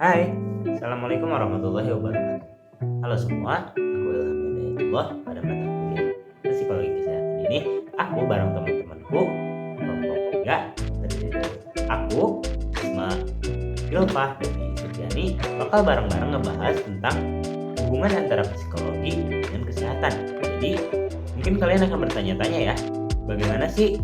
Hai, Assalamualaikum warahmatullahi wabarakatuh. Halo semua, aku Ilham Hidayatullah pada mata kuliah Psikologi Kesehatan ini. Aku bareng teman-temanku kelompok 3 terdiri dari aku, Isma, Ilfah, dan Sufiani bakal bareng-bareng ngebahas tentang hubungan antara psikologi dan kesehatan. Jadi, mungkin kalian akan bertanya-tanya ya, bagaimana sih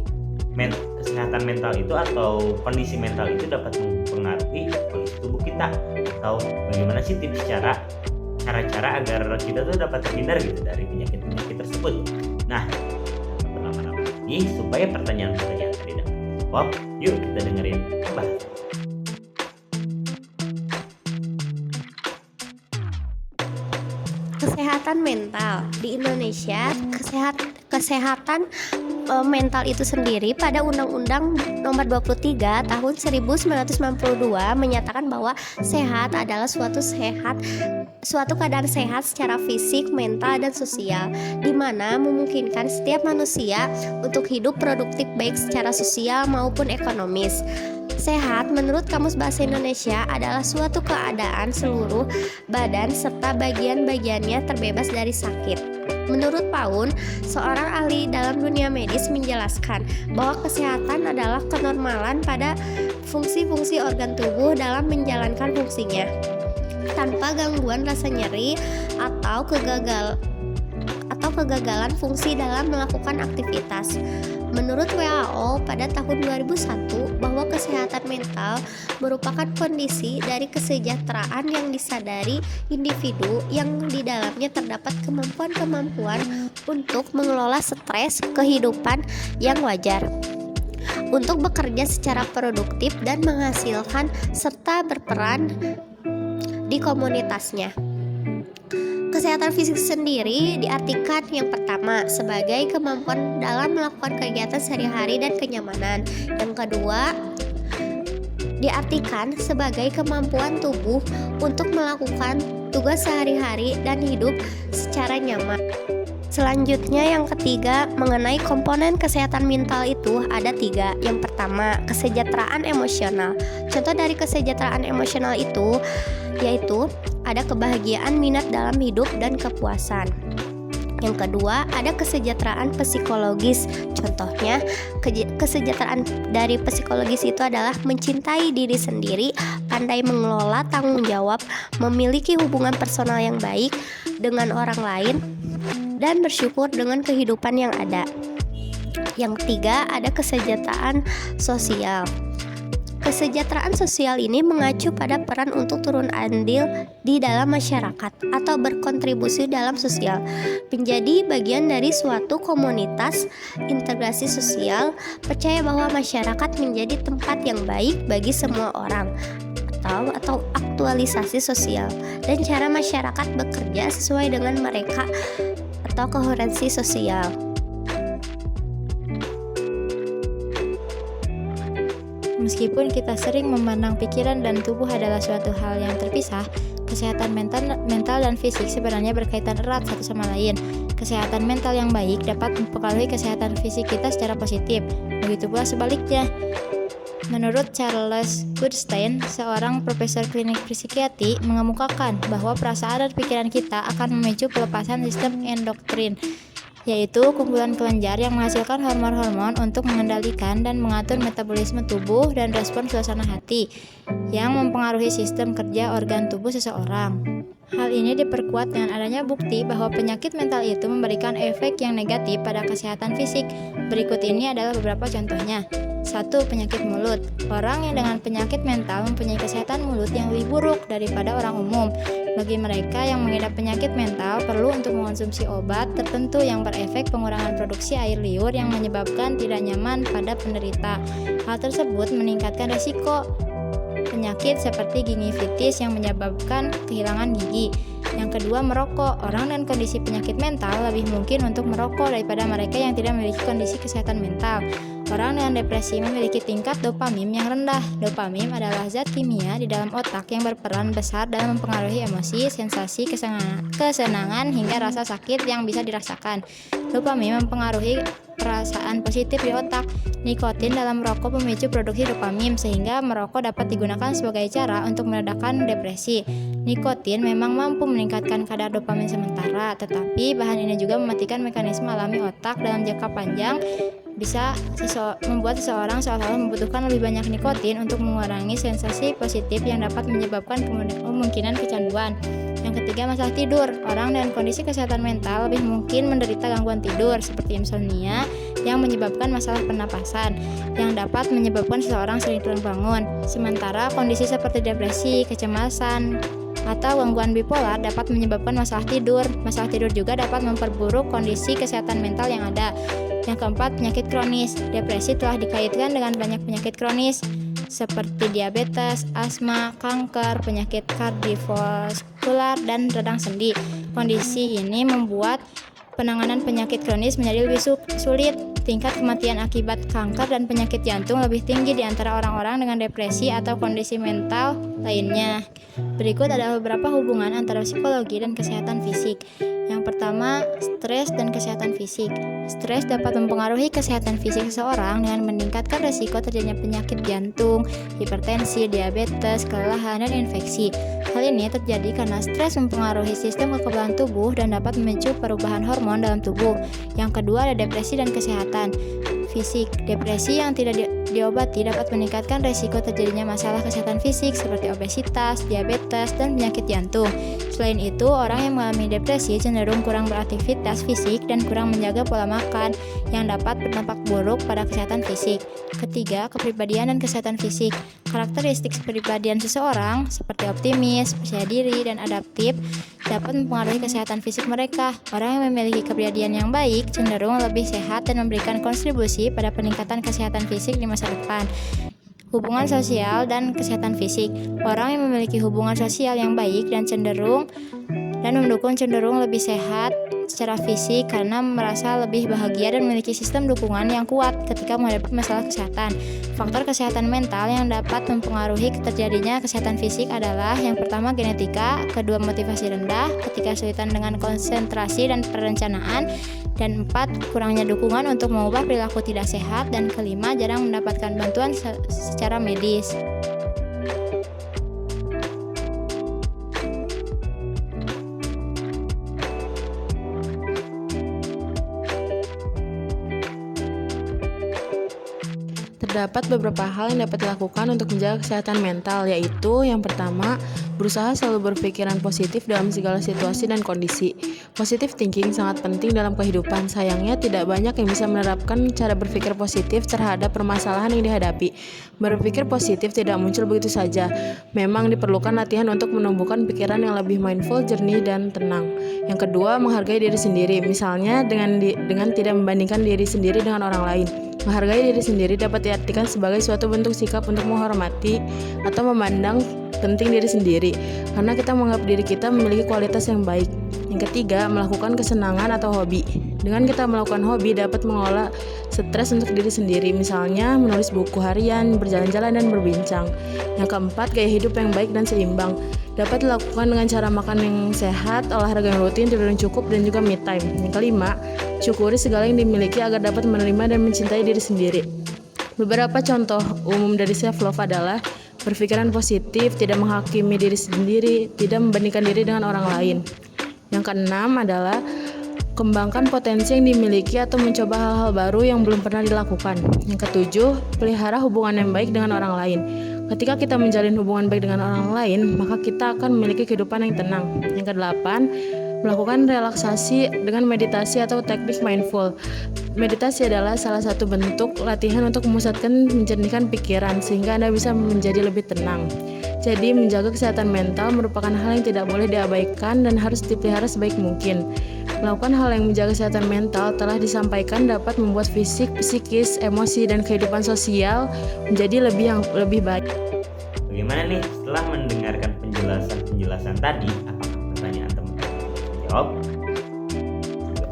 kesehatan mental itu atau kondisi mental itu dapat mempengaruhi kondisi tubuh kita, atau bagaimana sih tips cara-cara agar kita tuh dapat terhindar gitu dari penyakit-penyakit tersebut. Nah, lama-lama lagi supaya pertanyaan-pertanyaan tadi dapat terjawab, yuk kita dengerin pembahasan. Kesehatan mental di Indonesia, kesehatan mental itu sendiri pada Undang-Undang Nomor 23 Tahun 1992 menyatakan bahwa sehat adalah suatu keadaan sehat secara fisik, mental, dan sosial, di mana memungkinkan setiap manusia untuk hidup produktif baik secara sosial maupun ekonomis. Sehat menurut Kamus Bahasa Indonesia adalah suatu keadaan seluruh badan serta bagian-bagiannya terbebas dari sakit. Menurut Paun, seorang ahli dalam dunia medis menjelaskan bahwa kesehatan adalah kenormalan pada fungsi-fungsi organ tubuh dalam menjalankan fungsinya, tanpa gangguan rasa nyeri atau kegagalan fungsi dalam melakukan aktivitas. Menurut WHO pada tahun 2001 bahwa kesehatan mental merupakan kondisi dari kesejahteraan yang disadari individu yang di dalamnya terdapat kemampuan-kemampuan untuk mengelola stres kehidupan yang wajar, untuk bekerja secara produktif dan menghasilkan serta berperan di komunitasnya. Kesehatan fisik sendiri diartikan yang pertama sebagai kemampuan dalam melakukan kegiatan sehari-hari dan kenyamanan. Yang kedua, diartikan sebagai kemampuan tubuh untuk melakukan tugas sehari-hari dan hidup secara nyaman. Selanjutnya yang ketiga, mengenai komponen kesehatan mental itu ada 3. Yang pertama, kesejahteraan emosional. Contoh dari kesejahteraan emosional itu yaitu ada kebahagiaan, minat dalam hidup, dan kepuasan. Yang kedua, ada kesejahteraan psikologis. Contohnya, kesejahteraan dari psikologis itu adalah mencintai diri sendiri, pandai mengelola tanggung jawab, memiliki hubungan personal yang baik dengan orang lain, dan bersyukur dengan kehidupan yang ada. Yang ketiga, ada kesejahteraan sosial. Kesejahteraan sosial ini mengacu pada peran untuk turun andil di dalam masyarakat atau berkontribusi dalam sosial, menjadi bagian dari suatu komunitas, integrasi sosial, percaya bahwa masyarakat menjadi tempat yang baik bagi semua orang, atau aktualisasi sosial, dan cara masyarakat bekerja sesuai dengan mereka atau koherensi sosial. Meskipun kita sering memandang pikiran dan tubuh adalah suatu hal yang terpisah, kesehatan mental dan fisik sebenarnya berkaitan erat satu sama lain. Kesehatan mental yang baik dapat mempengaruhi kesehatan fisik kita secara positif, begitu pula sebaliknya. Menurut Charles Goodstein, seorang profesor klinik psikiatri, mengemukakan bahwa perasaan dan pikiran kita akan memicu pelepasan sistem endokrin, yaitu kumpulan kelenjar yang menghasilkan hormon-hormon untuk mengendalikan dan mengatur metabolisme tubuh dan respon suasana hati, yang mempengaruhi sistem kerja organ tubuh seseorang. Hal ini diperkuat dengan adanya bukti bahwa penyakit mental itu memberikan efek yang negatif pada kesehatan fisik. Berikut ini adalah beberapa contohnya. 1. Penyakit mulut. Orang yang dengan penyakit mental mempunyai kesehatan mulut yang lebih buruk daripada orang umum. Bagi mereka yang mengidap penyakit mental, perlu untuk mengonsumsi obat tertentu yang berefek pengurangan produksi air liur yang menyebabkan tidak nyaman pada penderita. Hal tersebut meningkatkan resiko penyakit seperti gingivitis yang menyebabkan kehilangan gigi. Yang kedua, merokok. Orang dengan kondisi penyakit mental lebih mungkin untuk merokok daripada mereka yang tidak memiliki kondisi kesehatan mental. Orang dengan depresi memiliki tingkat dopamin yang rendah. Dopamin adalah zat kimia di dalam otak yang berperan besar dalam mempengaruhi emosi, sensasi, kesenangan, hingga rasa sakit yang bisa dirasakan. Dopamin mempengaruhi perasaan positif di otak. Nikotin dalam rokok memicu produksi dopamin sehingga merokok dapat digunakan sebagai cara untuk meredakan depresi. Nikotin memang mampu meningkatkan kadar dopamin sementara, tetapi bahan ini juga mematikan mekanisme alami otak dalam jangka panjang, bisa membuat seseorang seolah-olah membutuhkan lebih banyak nikotin untuk mengurangi sensasi positif yang dapat menyebabkan kemungkinan kecanduan. Yang ketiga, masalah tidur. Orang dengan kondisi kesehatan mental lebih mungkin menderita gangguan tidur seperti insomnia yang menyebabkan masalah pernapasan yang dapat menyebabkan seseorang sering terbangun. Sementara kondisi seperti depresi, kecemasan, atau gangguan bipolar dapat menyebabkan masalah tidur. Masalah tidur juga dapat memperburuk kondisi kesehatan mental yang ada. Yang keempat, penyakit kronis. Depresi telah dikaitkan dengan banyak penyakit kronis seperti diabetes, asma, kanker, penyakit kardiovaskular, dan radang sendi. Kondisi ini membuat penanganan penyakit kronis menjadi lebih sulit. Tingkat kematian akibat kanker dan penyakit jantung lebih tinggi di antara orang-orang dengan depresi atau kondisi mental lainnya. Berikut adalah beberapa hubungan antara psikologi dan kesehatan fisik. Yang pertama, stres dan kesehatan fisik. Stres dapat mempengaruhi kesehatan fisik seseorang dengan meningkatkan risiko terjadinya penyakit jantung, hipertensi, diabetes, kelelahan, dan infeksi. Hal ini terjadi karena stres mempengaruhi sistem kekebalan tubuh dan dapat memicu perubahan hormon dalam tubuh. Yang kedua ada depresi dan kesehatan fisik. Depresi yang tidak diobati dapat meningkatkan risiko terjadinya masalah kesehatan fisik seperti obesitas, diabetes, dan penyakit jantung. Selain itu, orang yang mengalami depresi cenderung kurang beraktivitas fisik dan kurang menjaga pola makan yang dapat berdampak buruk pada kesehatan fisik. Ketiga, kepribadian dan kesehatan fisik. Karakteristik kepribadian seseorang seperti optimis, percaya diri, dan adaptif dapat mempengaruhi kesehatan fisik mereka. Orang yang memiliki kepribadian yang baik cenderung lebih sehat dan memberikan kontribusi pada peningkatan kesehatan fisik di masa depan. Hubungan sosial dan kesehatan fisik. Orang yang memiliki hubungan sosial yang baik dan mendukung cenderung lebih sehat secara fisik karena merasa lebih bahagia dan memiliki sistem dukungan yang kuat ketika menghadapi masalah kesehatan. Faktor kesehatan mental yang dapat mempengaruhi terjadinya kesehatan fisik adalah yang pertama genetika, kedua motivasi rendah, ketiga kesulitan dengan konsentrasi dan perencanaan, dan 4 kurangnya dukungan untuk mengubah perilaku tidak sehat, dan kelima jarang mendapatkan bantuan secara medis. Terdapat beberapa hal yang dapat dilakukan untuk menjaga kesehatan mental, yaitu yang pertama, berusaha selalu berpikiran positif dalam segala situasi dan kondisi. Positive thinking sangat penting dalam kehidupan. Sayangnya tidak banyak yang bisa menerapkan cara berpikir positif terhadap permasalahan yang dihadapi. Berpikir positif tidak muncul begitu saja. Memang diperlukan latihan untuk menumbuhkan pikiran yang lebih mindful, jernih, dan tenang. Yang kedua, menghargai diri sendiri. Misalnya dengan tidak membandingkan diri sendiri dengan orang lain. Menghargai diri sendiri dapat diartikan sebagai suatu bentuk sikap untuk menghormati atau memandang penting diri sendiri, karena kita menganggap diri kita memiliki kualitas yang baik. Yang ketiga, melakukan kesenangan atau hobi. Dengan kita melakukan hobi dapat mengolah stres untuk diri sendiri, misalnya menulis buku harian, berjalan-jalan, dan berbincang. Yang keempat, gaya hidup yang baik dan seimbang. Dapat dilakukan dengan cara makan yang sehat, olahraga yang rutin, tidur yang cukup, dan juga me time. Yang kelima, syukuri segala yang dimiliki agar dapat menerima dan mencintai diri sendiri. Beberapa contoh umum dari self-love adalah berpikiran positif, tidak menghakimi diri sendiri, tidak membandingkan diri dengan orang lain. Yang keenam adalah kembangkan potensi yang dimiliki atau mencoba hal-hal baru yang belum pernah dilakukan. Yang ketujuh, pelihara hubungan yang baik dengan orang lain. Ketika kita menjalin hubungan baik dengan orang lain, maka kita akan memiliki kehidupan yang tenang. Yang kedelapan, melakukan relaksasi dengan meditasi atau teknik mindful. Meditasi adalah salah satu bentuk latihan untuk memusatkan, menjernihkan pikiran sehingga Anda bisa menjadi lebih tenang. Jadi, menjaga kesehatan mental merupakan hal yang tidak boleh diabaikan dan harus dipelihara sebaik mungkin. Melakukan hal yang menjaga kesehatan mental telah disampaikan dapat membuat fisik, psikis, emosi, dan kehidupan sosial menjadi lebih baik. Bagaimana nih setelah mendengarkan penjelasan tadi? Apakah pertanyaan teman-teman sudah terjawab?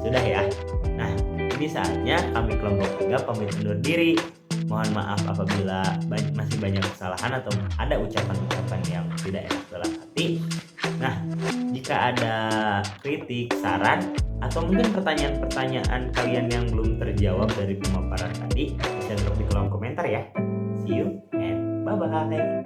Sudah ya. Nah, ini saatnya kami kelompok 3 pamit undur diri. Mohon maaf apabila masih banyak kesalahan atau ada ucapan-ucapan yang tidak enak dalam hati. Nah, jika Jika ada kritik, saran, atau mungkin pertanyaan-pertanyaan kalian yang belum terjawab dari pemaparan tadi, bisa drop di kolom komentar ya. See you and bye-bye.